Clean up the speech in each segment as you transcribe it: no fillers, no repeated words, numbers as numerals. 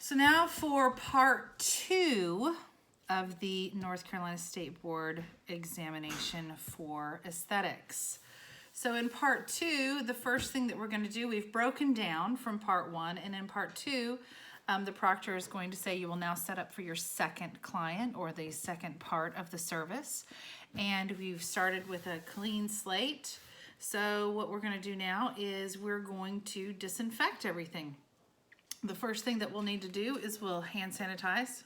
So now for part 2 of the North Carolina State Board examination for aesthetics. So in part 2, the first thing that we're going to do, we've broken down from part 1, and in part 2, the proctor is going to say you will now set up for your second client or the second part of the service. And we've started with a clean slate. So what we're going to do now is we're going to disinfect everything. The first thing that we'll need to do is we'll hand sanitize.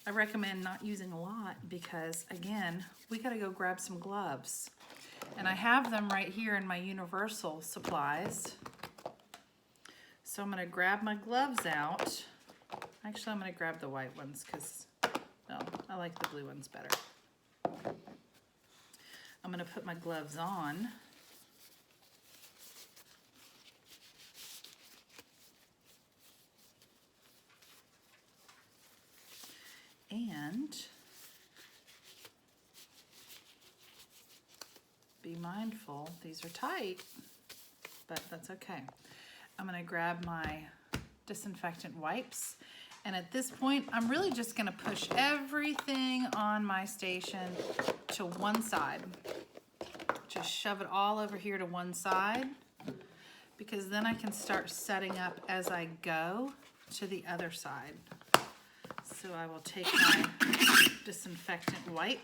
I recommend not using a lot because, again, we got to go grab some gloves. And I have them right here in my universal supplies. So I'm going to grab my gloves out. Actually, I'm going to grab the white ones because, no, I like the blue ones better. I'm going to put my gloves on. And be mindful, these are tight, but that's okay. I'm going to grab my disinfectant wipes, and at this point I'm really just going to push everything on my station to one side. Just shove it all over here to one side, because then I can start setting up as I go to the other side. So I will take my disinfectant wipe,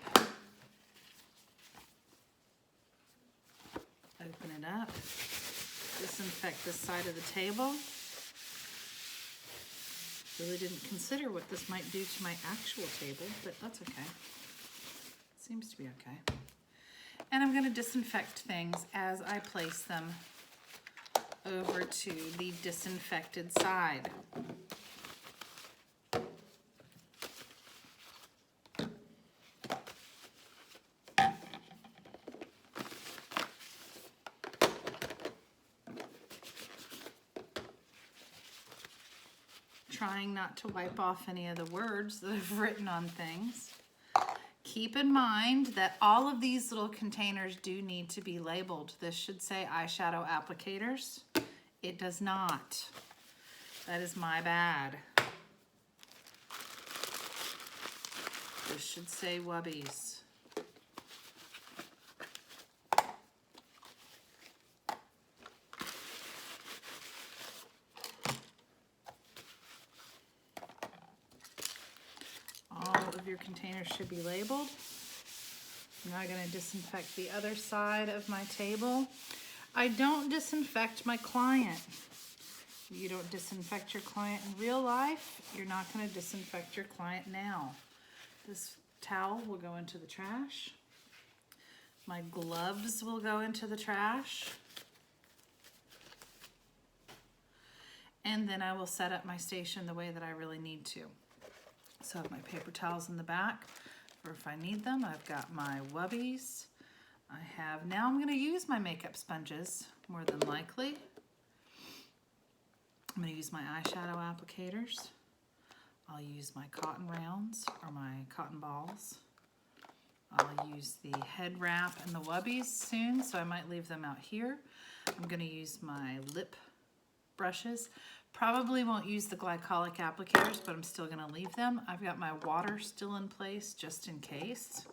open it up, disinfect this side of the table. Really didn't consider what this might do to my actual table, but that's okay. Seems to be okay. And I'm going to disinfect things as I place them over to the disinfected side. Trying not to wipe off any of the words that I've written on things. Keep in mind that all of these little containers do need to be labeled. This should say eyeshadow applicators. It does not. That is my bad. This should say Wubbies. Your containers should be labeled. I'm now going to disinfect the other side of my table. I don't disinfect my client. You don't disinfect your client in real life, you're not going to disinfect your client now. This towel will go into the trash. My gloves will go into the trash. And then I will set up my station the way that I really need to. So I have my paper towels in the back for if I need them. I've got my Wubbies. Now I'm going to use my makeup sponges more than likely. I'm going to use my eyeshadow applicators. I'll use my cotton rounds or my cotton balls. I'll use the head wrap and the Wubbies soon, so I might leave them out here. I'm going to use my lip brushes. Probably won't use the glycolic applicators, but I'm still going to leave them. I've got my water still in place just in case.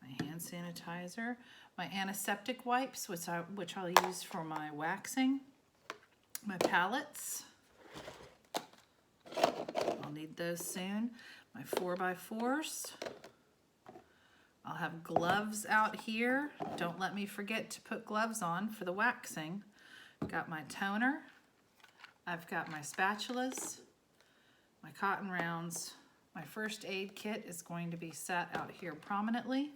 My hand sanitizer. My antiseptic wipes, which I'll use for my waxing. My palettes. I'll need those soon. My 4x4s. I'll have gloves out here. Don't let me forget to put gloves on for the waxing. Got my toner, I've got my spatulas, my cotton rounds. My first aid kit is going to be set out here prominently.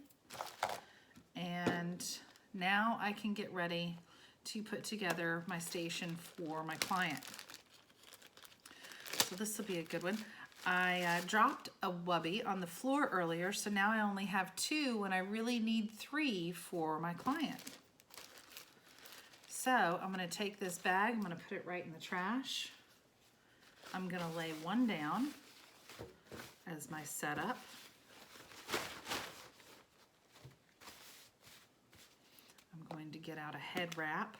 And now I can get ready to put together my station for my client. So this will be a good one. I dropped a Wubbie on the floor earlier, so now I only have 2 when I really need 3 for my client. So I'm going to take this bag, I'm going to put it right in the trash. I'm going to lay one down as my setup. I'm going to get out a head wrap.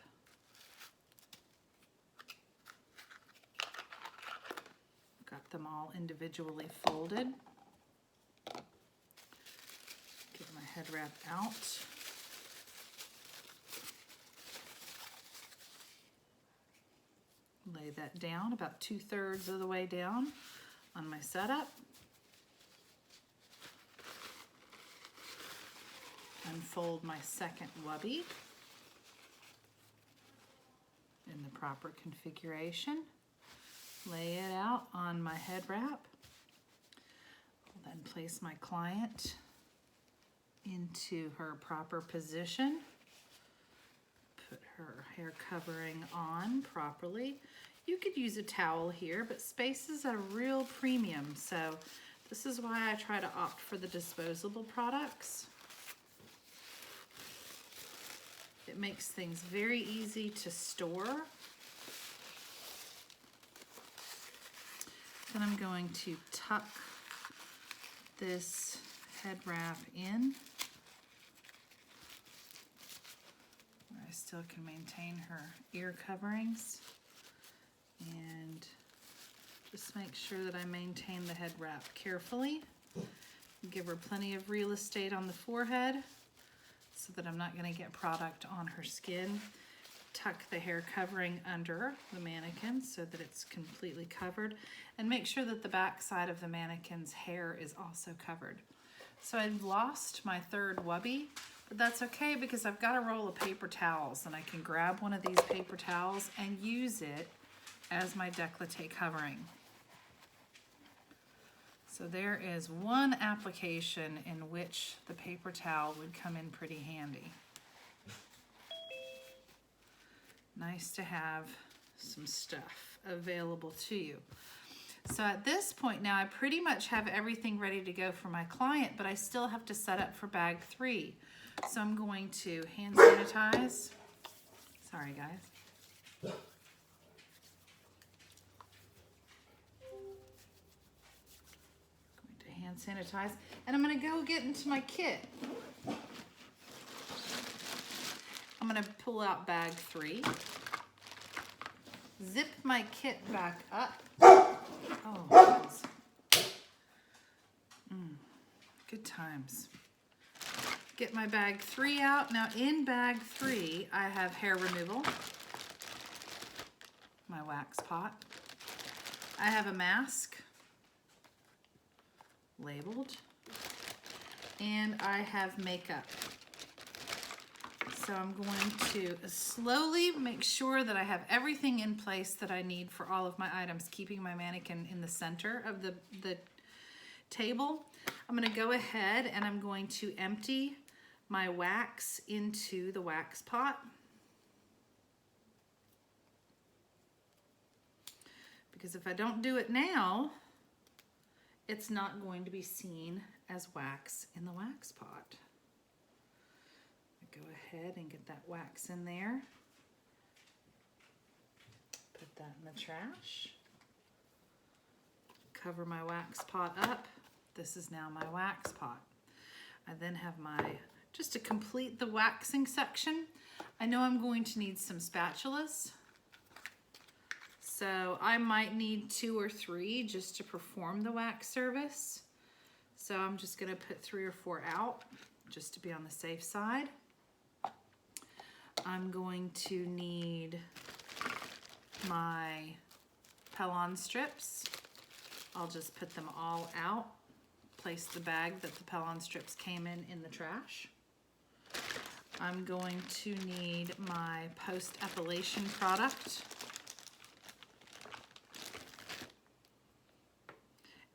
them all individually folded. Get my head wrap out. Lay that down about 2/3 of the way down on my setup. Unfold my second wubby in the proper configuration. Lay it out on my head wrap. I'll then place my client into her proper position. Put her hair covering on properly. You could use a towel here, but space is a real premium, so this is why I try to opt for the disposable products. It makes things very easy to store. Then I'm going to tuck this head wrap in where I still can maintain her ear coverings, and just make sure that I maintain the head wrap carefully. Give her plenty of real estate on the forehead so that I'm not going to get product on her skin. Tuck the hair covering under the mannequin so that it's completely covered, and make sure that the back side of the mannequin's hair is also covered. So I've lost my third wubby, but that's okay because I've got a roll of paper towels, and I can grab one of these paper towels and use it as my décolleté covering. So there is one application in which the paper towel would come in pretty handy. Nice to have some stuff available to you. So at this point now, I pretty much have everything ready to go for my client, but I still have to set up for bag 3. So I'm going to hand sanitize. Sorry, guys. Going to hand sanitize, and I'm going to go get into my kit. I'm going to pull out bag 3. Zip my kit back up. Oh, good times. Get my bag 3 out. Now in bag 3, I have hair removal, my wax pot. I have a mask labeled, and I have makeup. So I'm going to slowly make sure that I have everything in place that I need for all of my items, keeping my mannequin in the center of the table. I'm going to go ahead and I'm going to empty my wax into the wax pot. Because if I don't do it now, it's not going to be seen as wax in the wax pot. Go ahead and get that wax in there. Put that in the trash. Cover my wax pot up. This is now my wax pot. I then have just to complete the waxing section, I know I'm going to need some spatulas. So I might need 2 or 3 just to perform the wax service. So I'm just gonna put 3 or 4 out just to be on the safe side. I'm going to need my Pellon strips. I'll just put them all out. Place the bag that the Pellon strips came in the trash. I'm going to need my post-epilation product.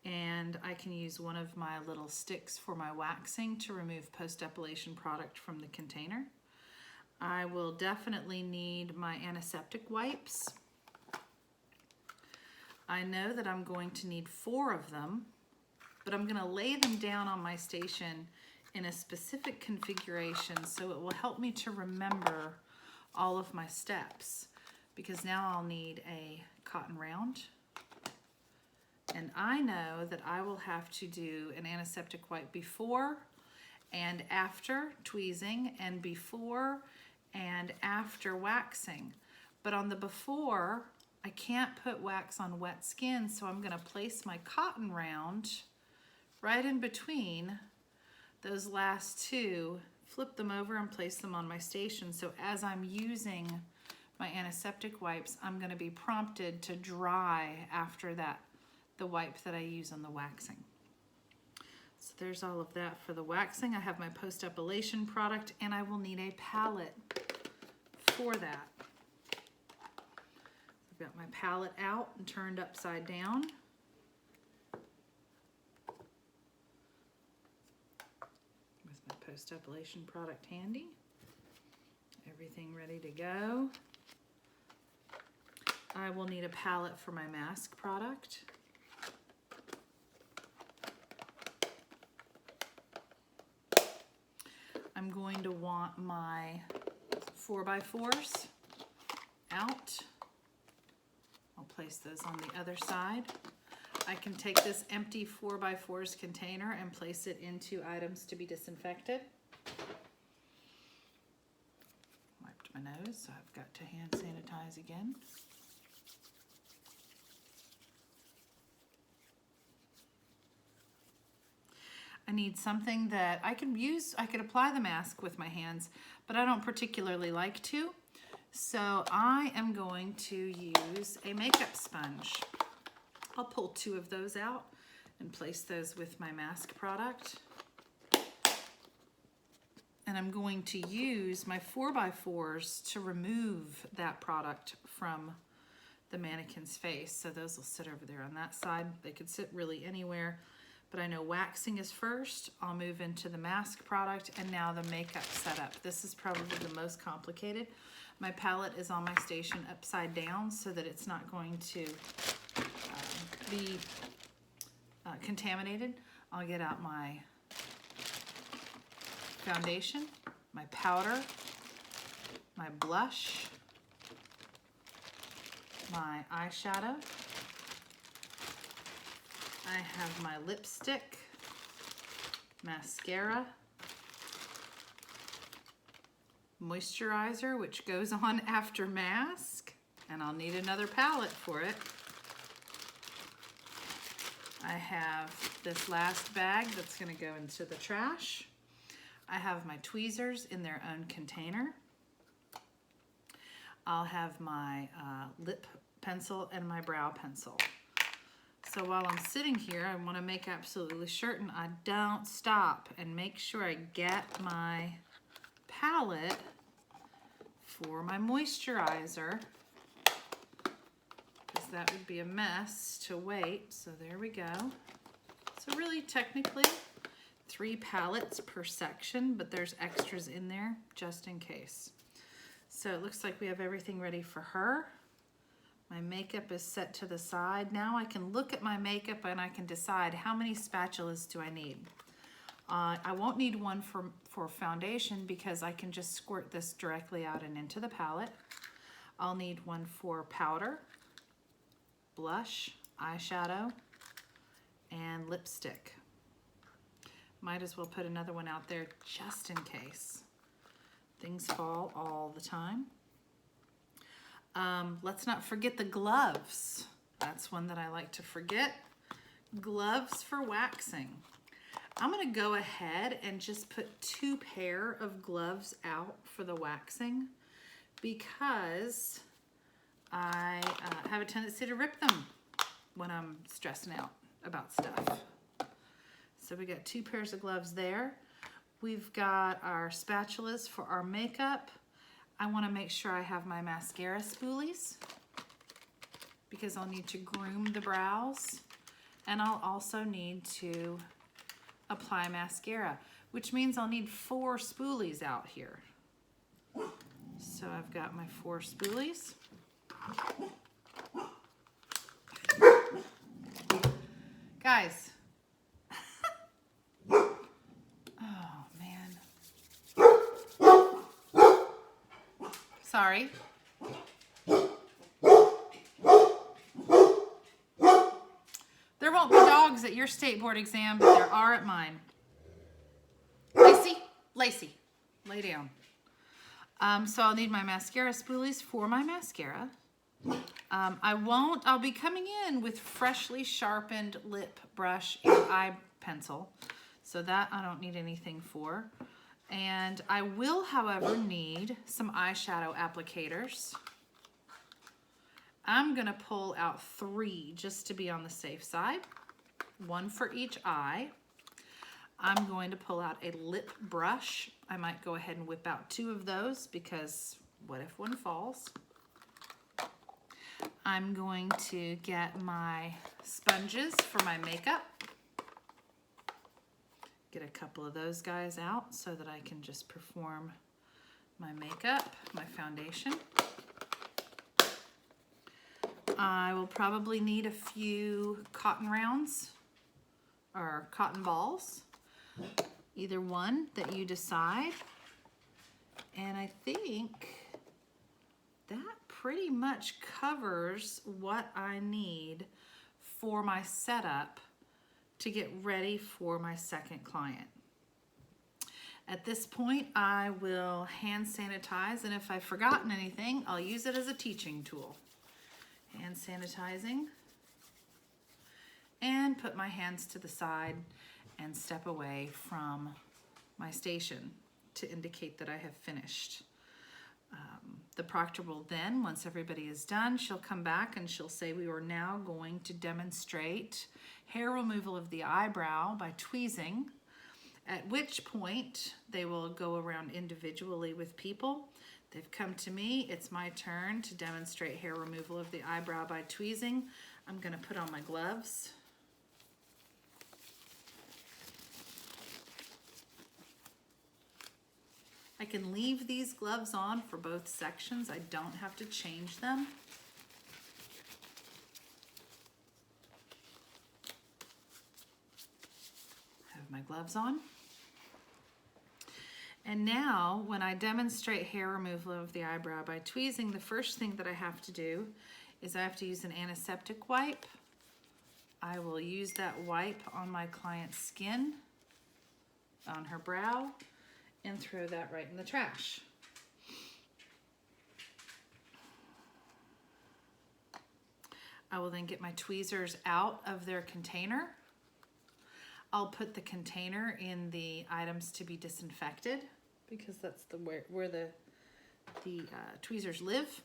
And I can use one of my little sticks for my waxing to remove post-epilation product from the container. I will definitely need my antiseptic wipes. I know that I'm going to need 4 of them, but I'm going to lay them down on my station in a specific configuration so it will help me to remember all of my steps, because now I'll need a cotton round. And I know that I will have to do an antiseptic wipe before and after tweezing and before and after waxing. But on the before, I can't put wax on wet skin, so I'm gonna place my cotton round right in between those last two, flip them over and place them on my station. So as I'm using my antiseptic wipes, I'm gonna be prompted to dry after that, the wipe that I use on the waxing. So there's all of that for the waxing. I have my post-epilation product, and I will need a palette for that. I've got my palette out and turned upside down. With my post-epilation product handy. Everything ready to go. I will need a palette for my mask product. I'm going to want my 4x4s out. I'll place those on the other side. I can take this empty 4x4s container and place it into items to be disinfected. Wiped my nose, so I've got to hand sanitize again. I need something that I could use. I could apply the mask with my hands, but I don't particularly like to. So I am going to use a makeup sponge. I'll pull two of those out and place those with my mask product. And I'm going to use my 4x4s to remove that product from the mannequin's face. So those will sit over there on that side. They could sit really anywhere. But I know waxing is first. I'll move into the mask product and now the makeup setup. This is probably the most complicated. My palette is on my station upside down so that it's not going to be contaminated. I'll get out my foundation, my powder, my blush, my eyeshadow. I have my lipstick, mascara, moisturizer, which goes on after mask, and I'll need another palette for it. I have this last bag that's going to go into the trash. I have my tweezers in their own container. I'll have my lip pencil and my brow pencil. So while I'm sitting here, I want to make absolutely certain I don't stop and make sure I get my palette for my moisturizer, because that would be a mess to wait. So there we go. So really technically 3 palettes per section, but there's extras in there just in case. So it looks like we have everything ready for her. My makeup is set to the side. Now I can look at my makeup and I can decide how many spatulas do I need. I won't need one for foundation because I can just squirt this directly out and into the palette. I'll need one for powder, blush, eyeshadow, and lipstick. Might as well put another one out there just in case. Things fall all the time. Let's not forget the gloves. That's one that I like to forget. Gloves for waxing. I'm going to go ahead and just put 2 pair of gloves out for the waxing because I have a tendency to rip them when I'm stressing out about stuff. So we got 2 pairs of gloves there. We've got our spatulas for our makeup. I want to make sure I have my mascara spoolies because I'll need to groom the brows, and I'll also need to apply mascara, which means I'll need 4 spoolies out here. So I've got my 4 spoolies. Guys. Sorry. There won't be dogs at your state board exam, but there are at mine. Lacey, lay down. So I'll need my mascara spoolies for my mascara. I'll be coming in with freshly sharpened lip brush and eye pencil. So that I don't need anything for. And I will, however, need some eyeshadow applicators. I'm gonna pull out 3 just to be on the safe side. 1 for each eye. I'm going to pull out a lip brush. I might go ahead and whip out 2 of those because what if one falls? I'm going to get my sponges for my makeup. Get a couple of those guys out so that I can just perform my makeup, my foundation. I will probably need a few cotton rounds or cotton balls, either one that you decide. And I think that pretty much covers what I need for my setup to get ready for my second client. At this point, I will hand sanitize, and if I've forgotten anything, I'll use it as a teaching tool. Hand sanitizing, and put my hands to the side and step away from my station to indicate that I have finished. The proctor will then, once everybody is done, she'll come back and she'll say we are now going to demonstrate hair removal of the eyebrow by tweezing, at which point they will go around individually with people. They've come to me, it's my turn to demonstrate hair removal of the eyebrow by tweezing. I'm gonna put on my gloves. I can leave these gloves on for both sections. I don't have to change them. Have my gloves on. And now, when I demonstrate hair removal of the eyebrow by tweezing, the first thing that I have to do is I have to use an antiseptic wipe. I will use that wipe on my client's skin, on her brow, and throw that right in the trash. I will then get my tweezers out of their container. I'll put the container in the items to be disinfected because that's where the tweezers live.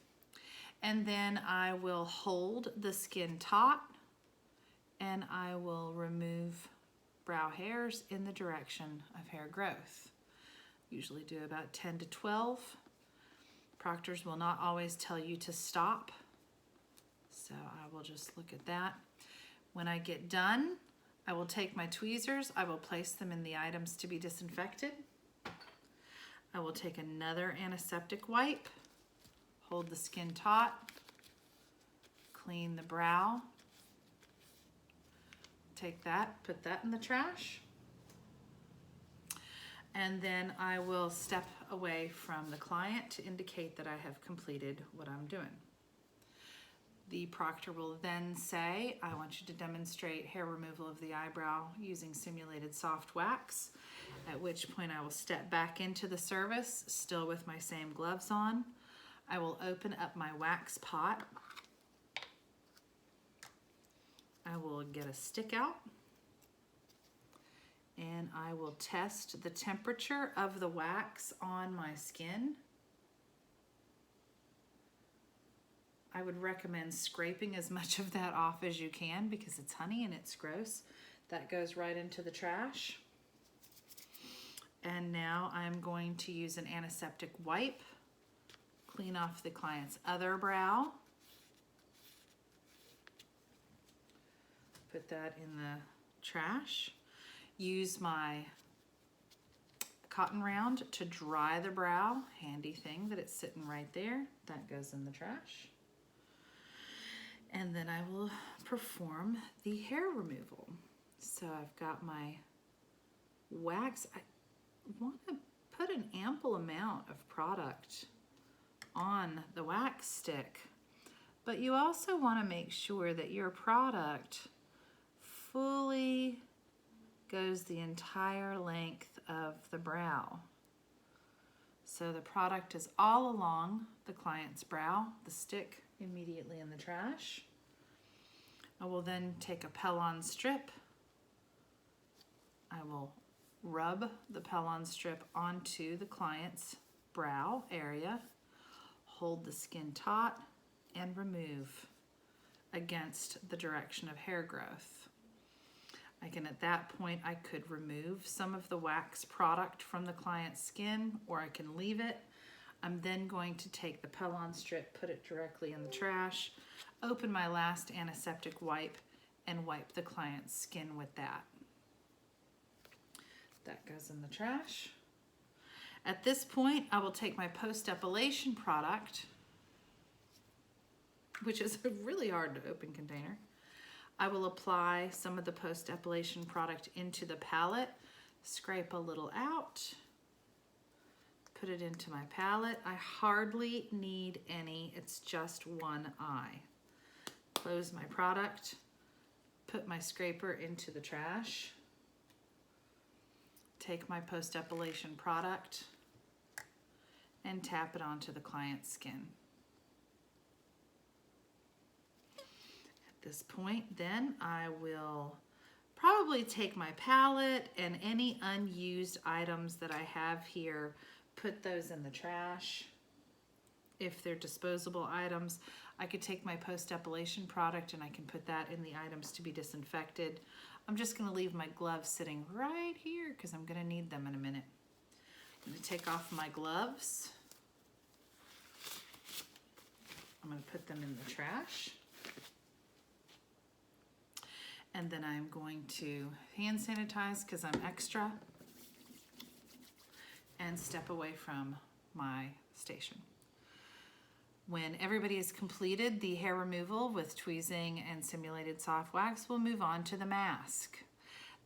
And then I will hold the skin taut and I will remove brow hairs in the direction of hair growth. Usually do about 10 to 12. Proctors will not always tell you to stop. So I will just look at that. When I get done, I will take my tweezers, I will place them in the items to be disinfected. I will take another antiseptic wipe, hold the skin taut, clean the brow, take that, put that in the trash, and then I will step away from the client to indicate that I have completed what I'm doing. The proctor will then say, I want you to demonstrate hair removal of the eyebrow using simulated soft wax, at which point I will step back into the service, still with my same gloves on. I will open up my wax pot. I will get a stick out, and I will test the temperature of the wax on my skin. I would recommend scraping as much of that off as you can because it's honey and it's gross. That goes right into the trash. And now I'm going to use an antiseptic wipe, clean off the client's other brow. Put that in the trash. Use my cotton round to dry the brow. Handy thing that it's sitting right there. That goes in the trash. And then I will perform the hair removal. So I've got my wax. I want to put an ample amount of product on the wax stick, but you also want to make sure that your product fully goes the entire length of the brow. So the product is all along the client's brow, the stick immediately in the trash. I will then take a Pellon strip. I will rub the Pellon strip onto the client's brow area, hold the skin taut, and remove against the direction of hair growth. At that point, I could remove some of the wax product from the client's skin, or I can leave it. I'm then going to take the Pellon strip, put it directly in the trash, open my last antiseptic wipe, and wipe the client's skin with that. That goes in the trash. At this point, I will take my post-epilation product, which is a really hard to open container. I will apply some of the post-epilation product into the palette, scrape a little out, put it into my palette. I hardly need any, it's just one eye. Close my product, put my scraper into the trash, take my post-epilation product, and tap it onto the client's skin. At this point, then I will probably take my palette and any unused items that I have here, put those in the trash. If they're disposable items, I could take my post-epilation product and I can put that in the items to be disinfected. I'm just going to leave my gloves sitting right here because I'm going to need them in a minute. I'm going to take off my gloves. I'm going to put them in the trash. And then I'm going to hand sanitize because I'm extra and step away from my station. When everybody has completed the hair removal with tweezing and simulated soft wax, we'll move on to the mask.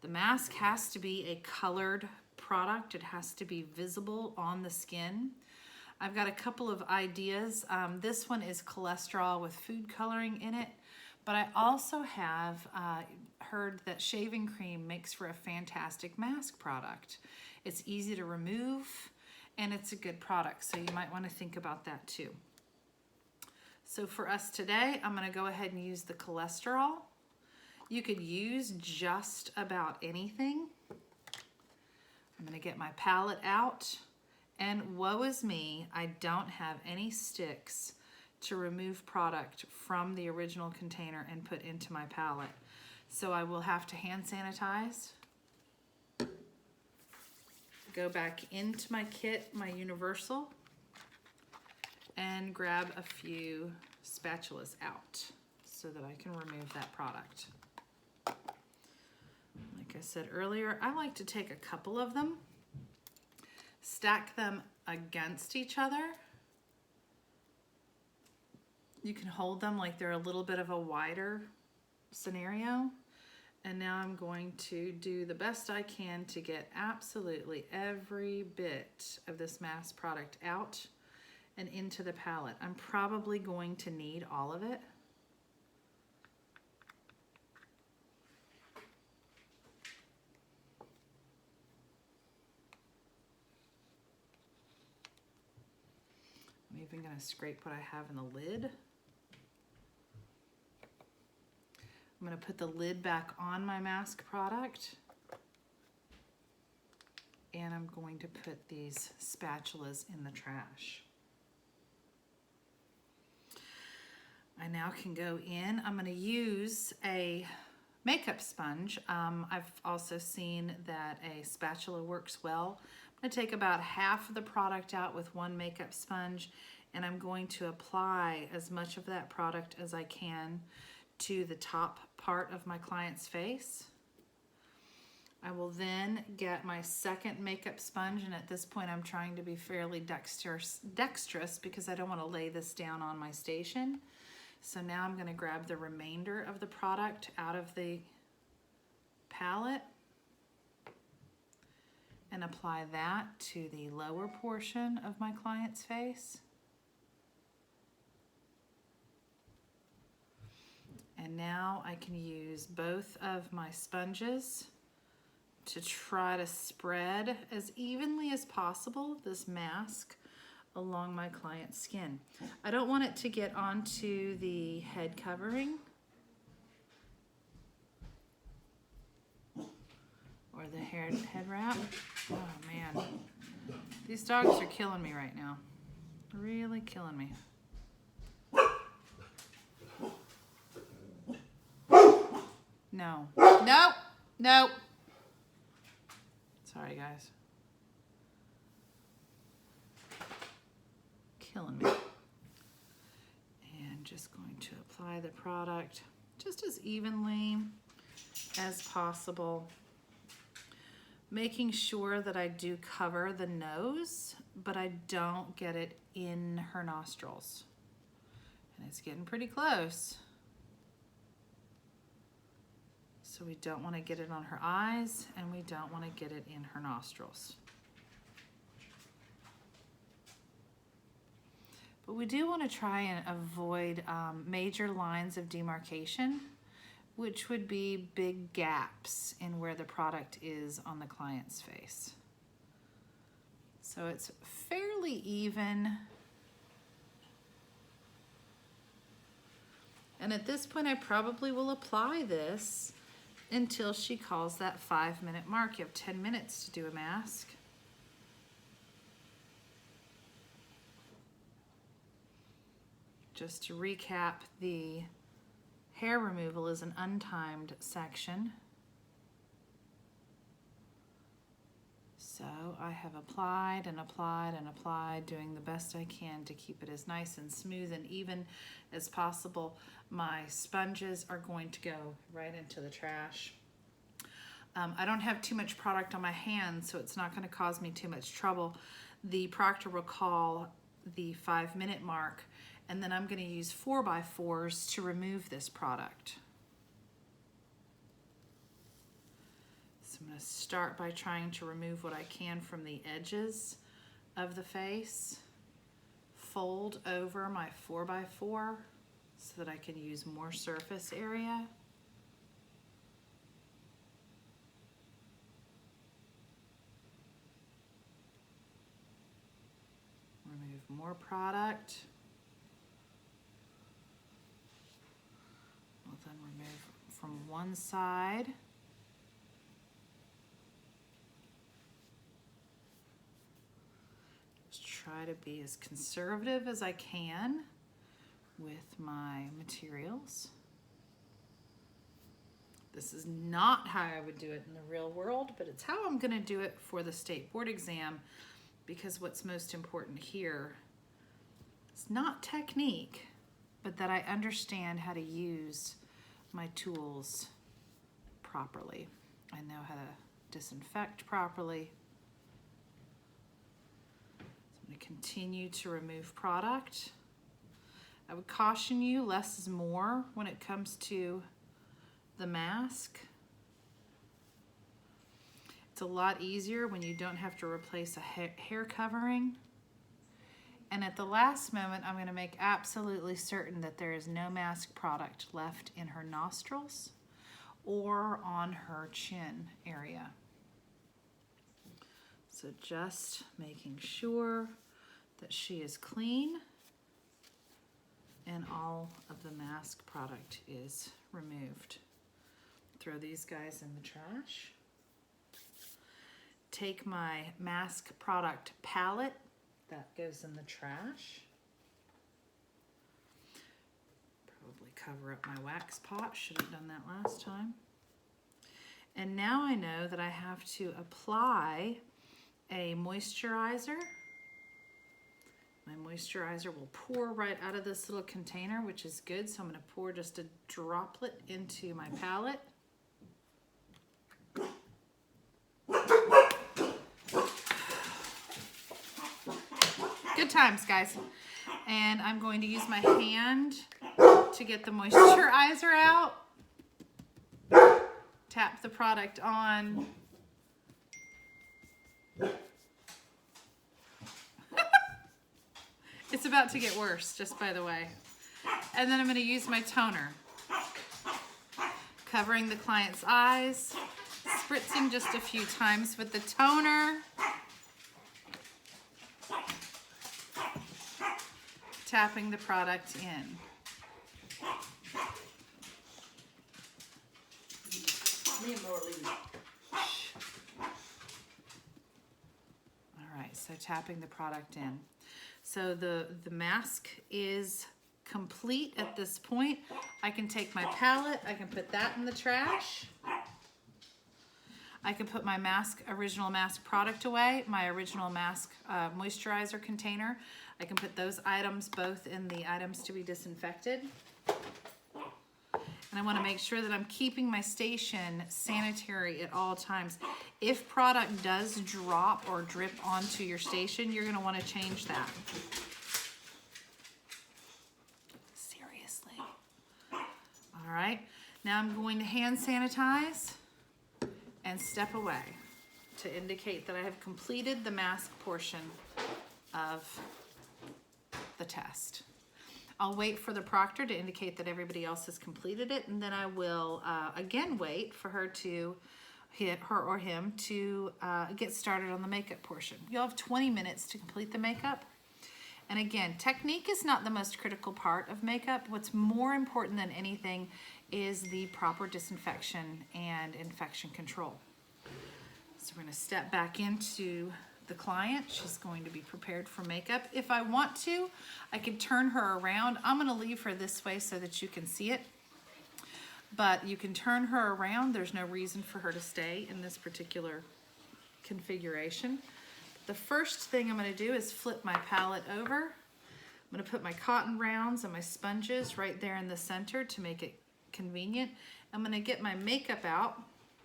The mask has to be a colored product. It has to be visible on the skin. I've got a couple of ideas. This one is cholesterol with food coloring in it, but I also have heard that shaving cream makes for a fantastic mask product. It's easy to remove and it's a good product, so you might want to think about that too. So for us today, I'm going to go ahead and use the cholesterol. You could use just about anything. I'm going to get my palette out, and woe is me, I don't have any sticks to remove product from the original container and put into my palette. So I will have to hand sanitize, go back into my kit, my universal, and grab a few spatulas out so that I can remove that product. Like I said earlier, I like to take a couple of them, stack them against each other. You can hold them like they're a little bit of a wider scenario. And now I'm going to do the best I can to get absolutely every bit of this mask product out and into the palette. I'm probably going to need all of it. I'm even going to scrape what I have in the lid. I'm going to put the lid back on my mask product. And I'm going to put these spatulas in the trash. I now can go in. I'm going to use a makeup sponge. I've also seen that a spatula works well. I'm going to take about half of the product out with one makeup sponge, and I'm going to apply as much of that product as I can to the top part of my client's face. I will then get my second makeup sponge, and at this point I'm trying to be fairly dexterous because I don't want to lay this down on my station. So now I'm going to grab the remainder of the product out of the palette and apply that to the lower portion of my client's face. And now I can use both of my sponges to try to spread as evenly as possible this mask along my client's skin. I don't want it to get onto the head covering or the head wrap. Oh man, these dogs are killing me right now. Really killing me. No, no, no. Sorry guys. Killing me. And just going to apply the product just as evenly as possible, making sure that I do cover the nose, but I don't get it in her nostrils. And it's getting pretty close. So we don't want to get it on her eyes, and we don't want to get it in her nostrils. But we do want to try and avoid major lines of demarcation, which would be big gaps in where the product is on the client's face. So it's fairly even. And at this point, I probably will apply this until she calls that 5-minute mark. You have 10 minutes to do a mask. Just to recap, the hair removal is an untimed section. So I have applied and applied and applied, doing the best I can to keep it as nice and smooth and even as possible. My sponges are going to go right into the trash. I don't have too much product on my hands, so it's not going to cause me too much trouble. The proctor will call the 5-minute mark, and then I'm going to use 4x4s to remove this product. So I'm going to start by trying to remove what I can from the edges of the face, fold over my 4x4 so that I can use more surface area. Remove more product. We'll then remove from one side. Just try to be as conservative as I can with my materials. This is not how I would do it in the real world, but it's how I'm going to do it for the state board exam, because what's most important here is not technique, but that I understand how to use my tools properly. I know how to disinfect properly. So I'm going to continue to remove product. I would caution you, less is more when it comes to the mask. It's a lot easier when you don't have to replace a hair covering. And at the last moment, I'm going to make absolutely certain that there is no mask product left in her nostrils or on her chin area. So just making sure that she is clean and all of the mask product is removed. Throw these guys in the trash. Take my mask product palette, that goes in the trash. Probably cover up my wax pot, should have done that last time. And now I know that I have to apply a moisturizer. My moisturizer will pour right out of this little container, which is good. So I'm going to pour just a droplet into my palette. Good times, guys. And I'm going to use my hand to get the moisturizer out. Tap the product on. It's about to get worse, just by the way. And then I'm going to use my toner, covering the client's eyes, spritzing just a few times with the toner. tapping the product in. All right, so tapping the product in. So the mask is complete at this point. I can take my palette, I can put that in the trash. I can put my original mask product away, my original mask moisturizer container. I can put those items both in the items to be disinfected. And I want to make sure that I'm keeping my station sanitary at all times. If product does drop or drip onto your station, you're going to want to change that. Seriously. All right. Now I'm going to hand sanitize and step away to indicate that I have completed the mask portion of the test. I'll wait for the proctor to indicate that everybody else has completed it, and then I will again wait for her or him to get started on the makeup portion. You'll have 20 minutes to complete the makeup. And again, technique is not the most critical part of makeup. What's more important than anything is the proper disinfection and infection control. So we're going to step back into the client. She's going to be prepared for makeup. If I want to, I can turn her around. I'm going to leave her this way so that you can see it. But you can turn her around. There's no reason for her to stay in this particular configuration. The first thing I'm going to do is flip my palette over. I'm going to put my cotton rounds and my sponges right there in the center to make it convenient. I'm going to get my makeup out,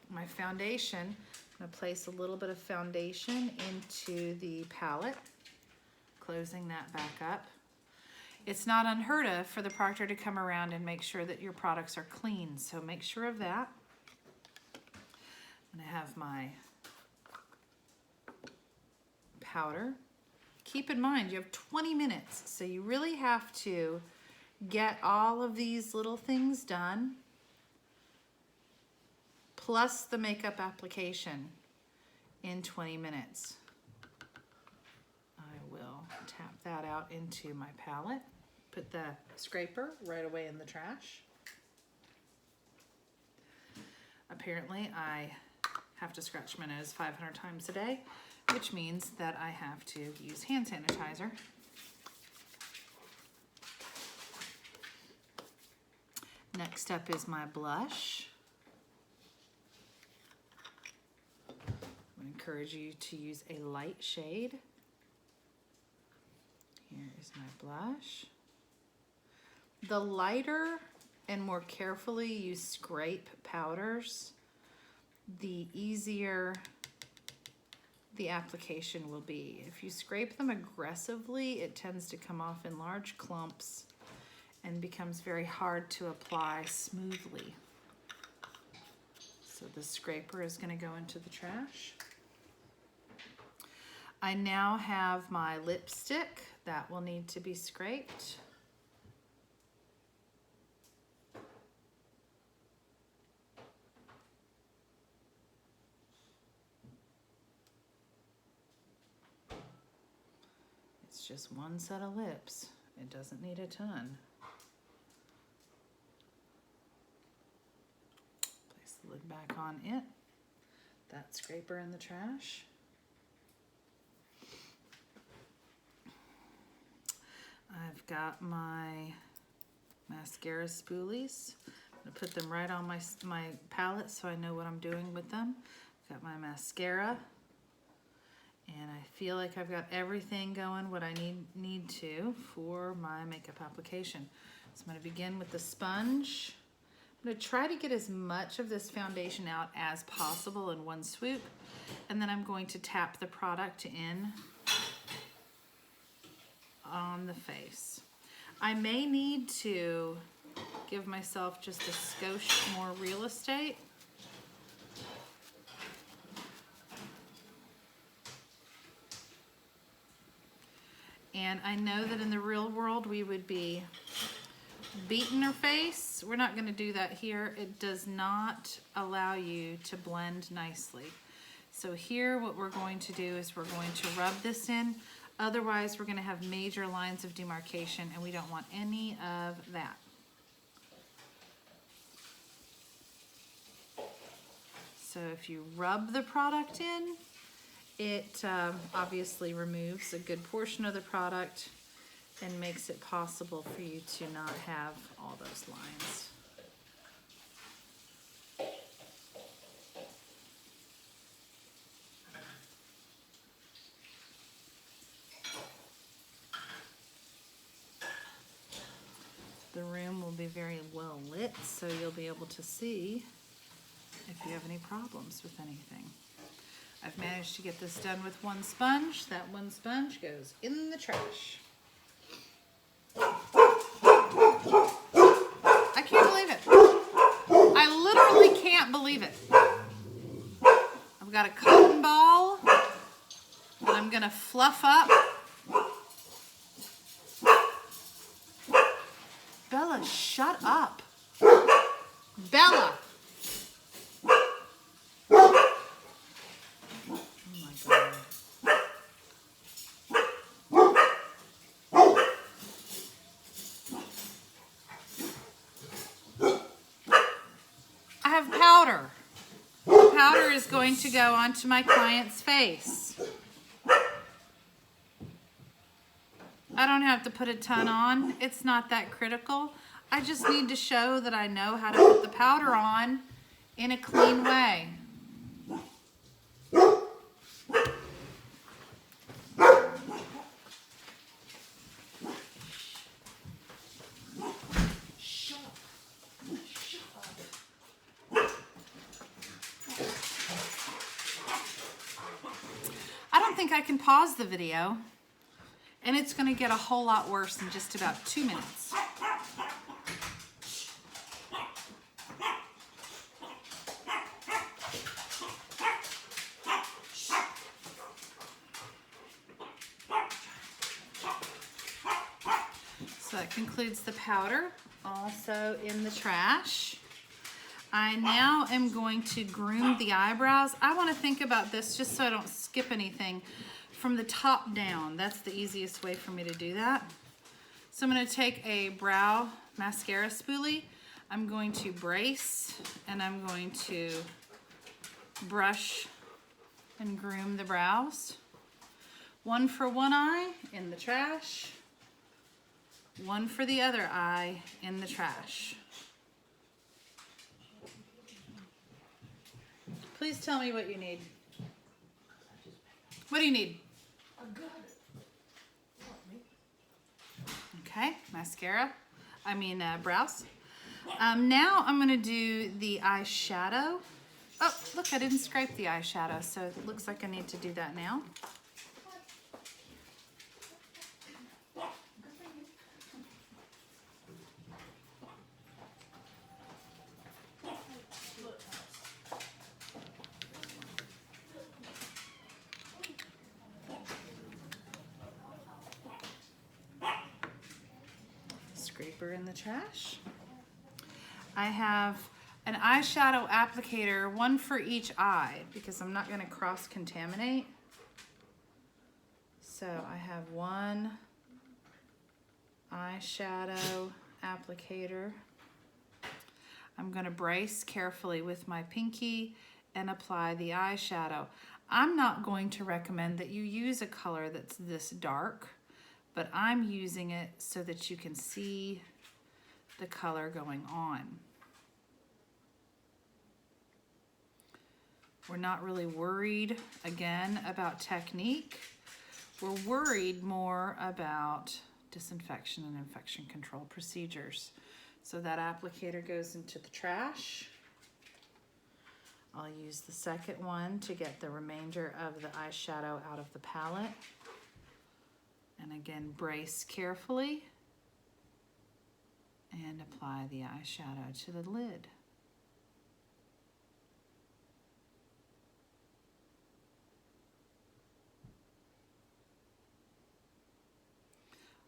my foundation. I'm going to place a little bit of foundation into the palette, closing that back up. It's not unheard of for the proctor to come around and make sure that your products are clean, so make sure of that. I'm going to have my powder. Keep in mind, you have 20 minutes, so you really have to get all of these little things done, plus the makeup application in 20 minutes. I will tap that out into my palette, put the scraper right away in the trash. Apparently, I have to scratch my nose 500 times a day, which means that I have to use hand sanitizer. Next up is my blush. I would encourage you to use a light shade. Here is my blush. The lighter and more carefully you scrape powders, the easier the application will be. If you scrape them aggressively, it tends to come off in large clumps and becomes very hard to apply smoothly. So the scraper is going to go into the trash. I now have my lipstick that will need to be scraped. It's just one set of lips. It doesn't need a ton. Place the lid back on it. That scraper in the trash. I've got my mascara spoolies. I'm gonna put them right on my palette so I know what I'm doing with them. Got my mascara, and I feel like I've got everything going what I need to for my makeup application. So I'm gonna begin with the sponge. I'm gonna try to get as much of this foundation out as possible in one swoop, and then I'm going to tap the product in on the face. I may need to give myself just a skosh more real estate. And I know that in the real world we would be beating our face. We're not going to do that here. It does not allow you to blend nicely. So here what we're going to do is we're going to rub this in. Otherwise, we're gonna have major lines of demarcation, and we don't want any of that. So if you rub the product in, it obviously removes a good portion of the product and makes it possible for you to not have all those lines. The room will be very well lit, so you'll be able to see if you have any problems with anything. I've managed to get this done with one sponge. That one sponge goes in the trash. I can't believe it. I literally can't believe it. I've got a cotton ball that I'm gonna fluff up. Bella, shut up. Bella. I have powder. The powder is going to go onto my client's face. I don't have to put a ton on. It's not that critical. I just need to show that I know how to put the powder on in a clean way. I don't think I can pause the video, and it's going to get a whole lot worse in just about 2 minutes. So that concludes the powder, also in the trash. I now am going to groom the eyebrows. I want to think about this just so I don't skip anything from the top down. That's the easiest way for me to do that. So I'm going to take a brow mascara spoolie. I'm going to brace and I'm going to brush and groom the brows. One for one eye in the trash. One for the other eye in the trash. Please tell me what you need. What do you need? Okay, mascara. Brows. Now I'm going to do the eyeshadow. Oh, look, I didn't scrape the eyeshadow, so it looks like I need to do that now. Scraper in the trash. I have an eyeshadow applicator, one for each eye, because I'm not going to cross-contaminate. So I have one eyeshadow applicator. I'm going to brace carefully with my pinky and apply the eyeshadow. I'm not going to recommend that you use a color that's this dark, but I'm using it so that you can see the color going on. We're not really worried, again, about technique. We're worried more about disinfection and infection control procedures. So that applicator goes into the trash. I'll use the second one to get the remainder of the eyeshadow out of the palette. And again, brace carefully and apply the eyeshadow to the lid.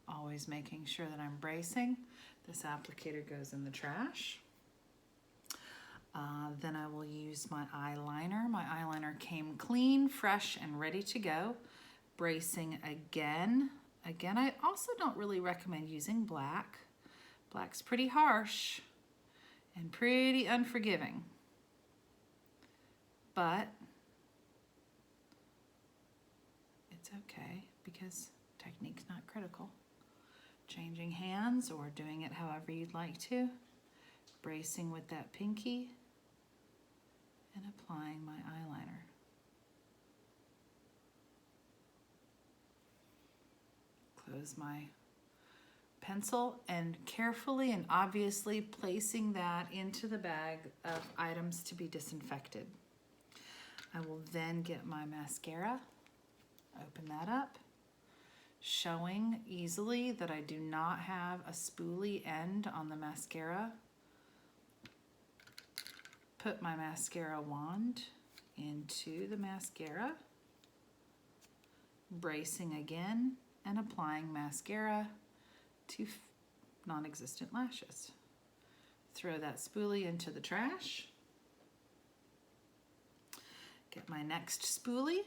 Always making sure that I'm bracing. This applicator goes in the trash. Then I will use my eyeliner. My eyeliner came clean, fresh, and ready to go. bracing again. Again, I also don't really recommend using black. Black's pretty harsh and pretty unforgiving. But it's okay because technique's not critical. Changing hands or doing it however you'd like to. Bracing with that pinky and applying my eyeliner. Close my pencil and carefully and obviously placing that into the bag of items to be disinfected. I will then get my mascara, open that up, showing easily that I do not have a spoolie end on the mascara. Put my mascara wand into the mascara, bracing again and applying mascara to non-existent lashes. Throw that spoolie into the trash. Get my next spoolie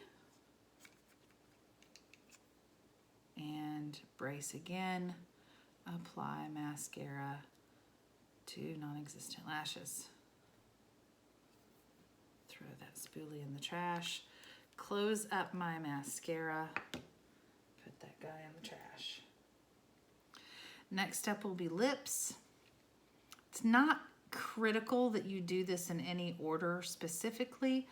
and brace again, apply mascara to non-existent lashes. Throw that spoolie in the trash, close up my mascara, put that guy in the trash. Next step will be lips. It's not critical that you do this in any order specifically,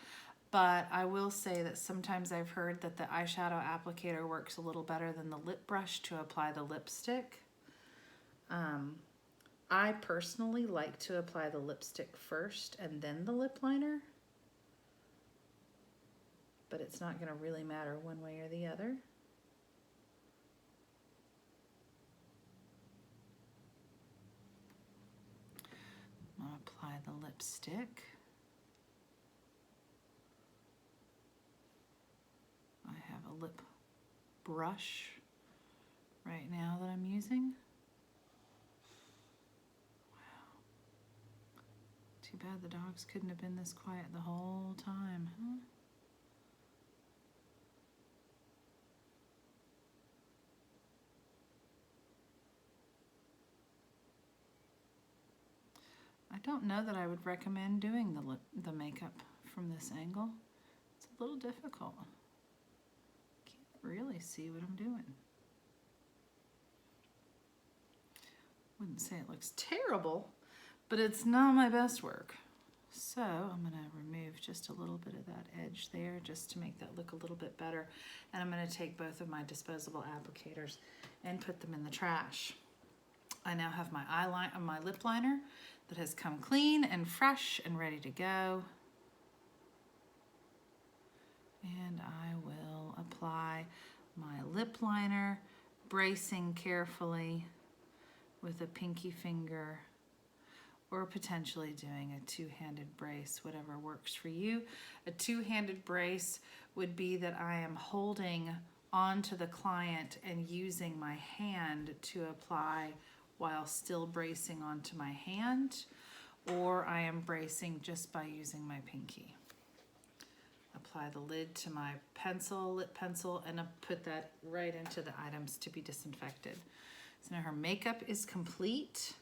but I will say that sometimes I've heard that the eyeshadow applicator works a little better than the lip brush to apply the lipstick. I personally like to apply the lipstick first and then the lip liner, but it's not going to really matter one way or the other. I'll apply the lipstick. I have a lip brush right now that I'm using. Wow. Too bad the dogs couldn't have been this quiet the whole time, huh? I don't know that I would recommend doing the makeup from this angle. It's a little difficult. Can't really see what I'm doing. Wouldn't say it looks terrible, but it's not my best work. So I'm going to remove just a little bit of that edge there just to make that look a little bit better. And I'm going to take both of my disposable applicators and put them in the trash. I now have my lip liner that has come clean and fresh and ready to go. And I will apply my lip liner, bracing carefully with a pinky finger, or potentially doing a two-handed brace, whatever works for you. A two-handed brace would be that I am holding onto the client and using my hand to apply while still bracing onto my hand, or I am bracing just by using my pinky. Apply the lid to my lip pencil, and put that right into the items to be disinfected. So now her makeup is complete,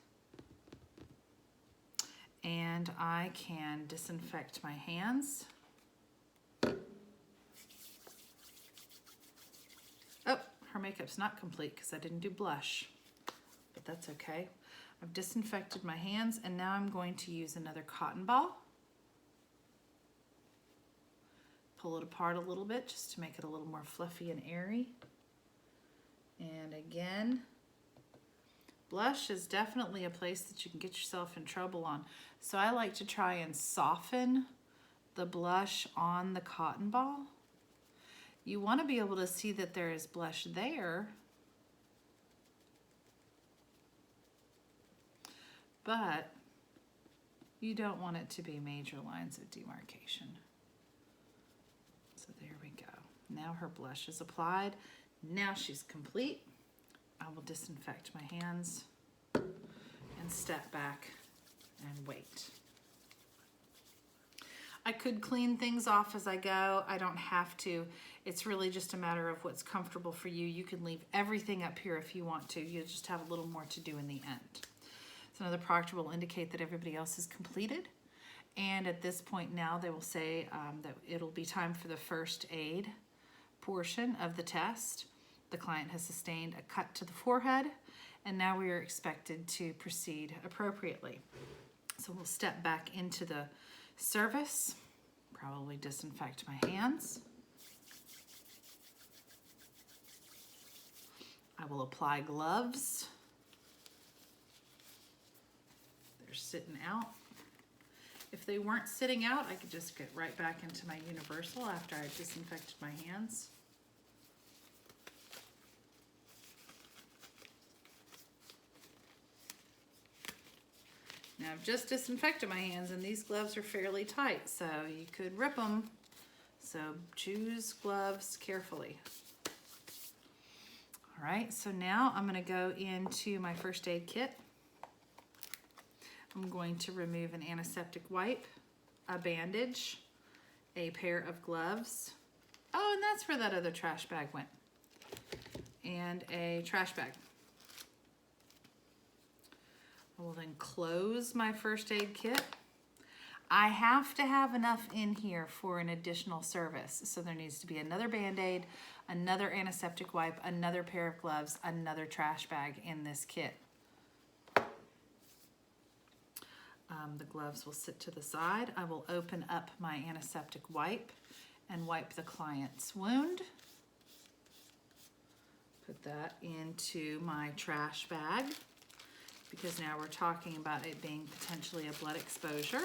and I can disinfect my hands. Oh, her makeup's not complete because I didn't do blush. But that's okay. I've disinfected my hands, and now I'm going to use another cotton ball. Pull it apart a little bit just to make it a little more fluffy and airy. And again, blush is definitely a place that you can get yourself in trouble on. So I like to try and soften the blush on the cotton ball. You want to be able to see that there is blush there, but you don't want it to be major lines of demarcation. So there we go. Now her blush is applied. Now she's complete. I will disinfect my hands and step back and wait. I could clean things off as I go. I don't have to. It's really just a matter of what's comfortable for you. You can leave everything up here if you want to. You just have a little more to do in the end. So now the proctor will indicate that everybody else is completed. And at this point now, they will say that it'll be time for the first aid portion of the test. The client has sustained a cut to the forehead, and now we are expected to proceed appropriately. So we'll step back into the service, probably disinfect my hands. I will apply gloves. They're sitting out. If they weren't sitting out, I could just get right back into my universal after I disinfected my hands. Now I've just disinfected my hands and these gloves are fairly tight, so you could rip them. So choose gloves carefully. All right, so now I'm gonna go into my first aid kit. I'm going to remove an antiseptic wipe, a bandage, a pair of gloves. Oh, and that's where that other trash bag went. And a trash bag. I will then close my first aid kit. I have to have enough in here for an additional service. So there needs to be another Band-Aid, another antiseptic wipe, another pair of gloves, another trash bag in this kit. The gloves will sit to the side. I will open up my antiseptic wipe and wipe the client's wound. Put that into my trash bag because now we're talking about it being potentially a blood exposure.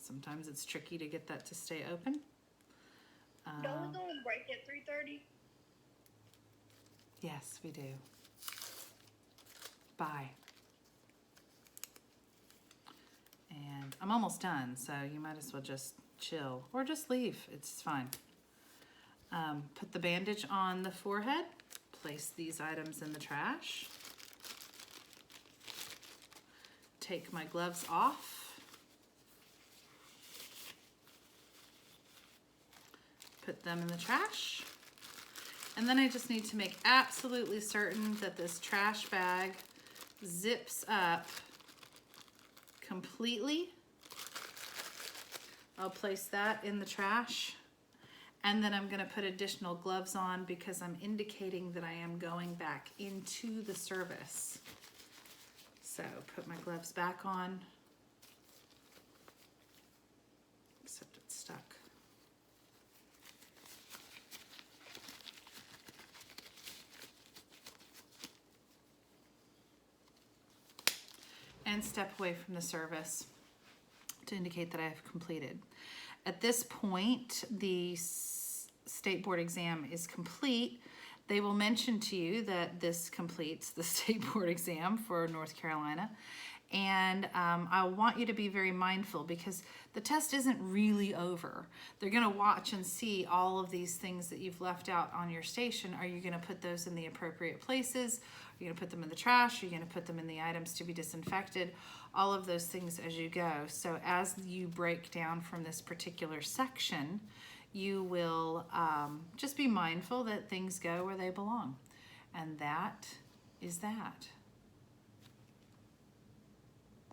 Sometimes it's tricky to get that to stay open. Don't we go on break at 3:30? Yes, we do. Bye. And I'm almost done, so you might as well just chill or just leave. It's fine. Put the bandage on the forehead. Place these items in the trash. Take my gloves off. Put them in the trash. And then I just need to make absolutely certain that this trash bag zips up completely. I'll place that in the trash. And then I'm gonna put additional gloves on because I'm indicating that I am going back into the service. So put my gloves back on, except it's stuck. And step away from the service to indicate that I have completed. At this point, the state board exam is complete. They will mention to you that this completes the state board exam for North Carolina. And I want you to be very mindful because the test isn't really over. They're gonna watch and see all of these things that you've left out on your station. Are you gonna put those in the appropriate places? Are you gonna put them in the trash? Are you gonna put them in the items to be disinfected? All of those things as you go. So as you break down from this particular section, you will just be mindful that things go where they belong. And that is that.